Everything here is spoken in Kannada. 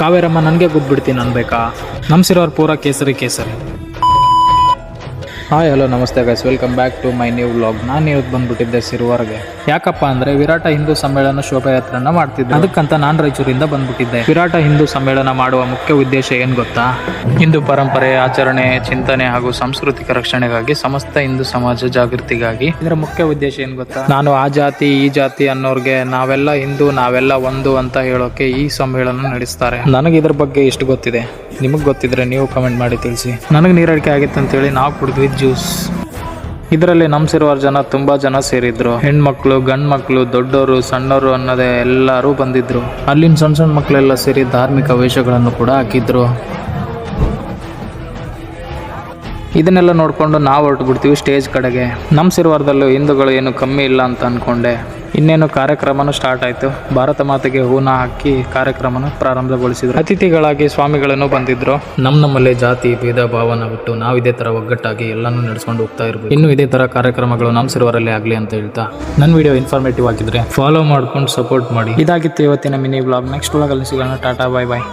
ಕಾವೇರಮ್ಮ ನನಗೆ ಗುದ್ಬಿಡ್ತೀನಿ ಅನ್ಬೇಕಾ? ನಮ್ಮ ಸಿರೋರ್ ಪೂರ ಕೇಸರಿ ಕೇಸರಿ. ಹಾಯ್ ಹಲೋ ನಮಸ್ತೆ guys, welcome back to my new vlog. ನಾನು ಇವತ್ತು ಬಂದ್ಬಿಟ್ಟಿದ್ದೆ ಸಿರುವಾರ್ಗೆ. ಯಾಕಪ್ಪ ಅಂದರೆ ವಿರಾಟ ಹಿಂದೂ ಸಮ್ಮೇಳನ ಶೋಭಾಯಾತ್ರೆನ ಮಾಡ್ತಿದ್ದೆ. ಅದಕ್ಕಂತ ನಾನು ರಾಯಚೂರಿಂದ ಬಂದ್ಬಿಟ್ಟಿದ್ದೆ. ವಿರಾಟ ಹಿಂದೂ ಸಮ್ಮೇಳನ ಮಾಡುವ ಮುಖ್ಯ ಉದ್ದೇಶ ಏನು ಗೊತ್ತಾ? ಹಿಂದೂ ಪರಂಪರೆ, ಆಚರಣೆ, ಚಿಂತನೆ ಹಾಗೂ ಸಾಂಸ್ಕೃತಿಕ ರಕ್ಷಣೆಗಾಗಿ, ಸಮಸ್ತ ಹಿಂದೂ ಸಮಾಜ ಜಾಗೃತಿಗಾಗಿ. ಇದರ ಮುಖ್ಯ ಉದ್ದೇಶ ಏನು ಗೊತ್ತಾ? ನಾನು ಆ ಜಾತಿ ಈ ಜಾತಿ ಅನ್ನೋರ್ಗೆ ನಾವೆಲ್ಲ ಹಿಂದೂ, ನಾವೆಲ್ಲ ಒಂದು ಅಂತ ಹೇಳೋಕೆ ಈ ಸಮ್ಮೇಳನ ನಡೆಸ್ತಾರೆ. ನನಗೆ ಇದ್ರ ಬಗ್ಗೆ ಇಷ್ಟು ಗೊತ್ತಿದೆ. ನಿಮಗೆ ಗೊತ್ತಿದ್ರೆ ನೀವು ಕಮೆಂಟ್ ಮಾಡಿ ತಿಳಿಸಿ. ನನಗೆ ನೀರಡಿಕೆ ಆಗಿತ್ತು ಅಂತೇಳಿ ನಾವು ಕುಡಿದ್ವಿ ಜ್ಯೂಸ್. ಇದರಲ್ಲಿ ನಮ್ಮ ಸಿರುವಾರ್ ಜನ ತುಂಬಾ ಜನ ಸೇರಿದ್ರು. ಹೆಣ್ಮಕ್ಳು, ಗಂಡ್ ಮಕ್ಳು, ದೊಡ್ಡವರು, ಸಣ್ಣವರು ಅನ್ನೋದೇ ಎಲ್ಲರೂ ಬಂದಿದ್ರು. ಅಲ್ಲಿನ ಸಣ್ಣ ಸಣ್ಣ ಮಕ್ಕಳೆಲ್ಲ ಸೇರಿ ಧಾರ್ಮಿಕ ವೇಷಗಳನ್ನು ಕೂಡ ಹಾಕಿದ್ರು. ಇದನ್ನೆಲ್ಲ ನೋಡ್ಕೊಂಡು ನಾವು ಹೊರಟು ಬಿಡ್ತೀವಿ ಸ್ಟೇಜ್ ಕಡೆಗೆ. ನಮ್ಮ ಸಿರುವಾರದಲ್ಲೂ ಹಿಂದೂಗಳು ಏನು ಕಮ್ಮಿ ಇಲ್ಲ ಅಂತ ಅನ್ಕೊಂಡೆ. ಇನ್ನೇನು ಕಾರ್ಯಕ್ರಮನೂ ಸ್ಟಾರ್ಟ್ ಆಯಿತು. ಭಾರತ ಮಾತೆಗೆ ಹೂನ ಹಾಕಿ ಕಾರ್ಯಕ್ರಮನ ಪ್ರಾರಂಭಗೊಳಿಸಿದ್ರು. ಅತಿಥಿಗಳಾಗಿ ಸ್ವಾಮಿಗಳನ್ನು ಬಂದಿದ್ರು. ನಮ್ಮಲ್ಲೇ ಜಾತಿ ಭೇದ ಭಾವನ ಬಿಟ್ಟು ನಾವು ಇದೇ ಥರ ಒಗ್ಗಟ್ಟಾಗಿ ಎಲ್ಲನೂ ನಡೆಸ್ಕೊಂಡು ಹೋಗ್ತಾ ಇರ್ಬೋದು. ಇನ್ನು ಇದೇ ಥರ ಕಾರ್ಯಕ್ರಮಗಳು ನಮ್ಮ ಸಿರುವಾರಲ್ಲೇ ಆಗಲಿ ಅಂತ ಹೇಳ್ತಾ, ನನ್ನ ವಿಡಿಯೋ ಇನ್ಫಾರ್ಮೇಟಿವ್ ಆಗಿದ್ರೆ ಫಾಲೋ ಮಾಡ್ಕೊಂಡು ಸಪೋರ್ಟ್ ಮಾಡಿ. ಇದಾಗಿತ್ತು ಇವತ್ತಿನ ಮಿನಿ ವ್ಲಾಗ್. ನೆಕ್ಸ್ಟ್ ವ್ಲಾಗಲ್ಲಿ ಸಿಗೋಣ. ಟಾಟಾ, ಬಾಯ್ ಬಾಯ್.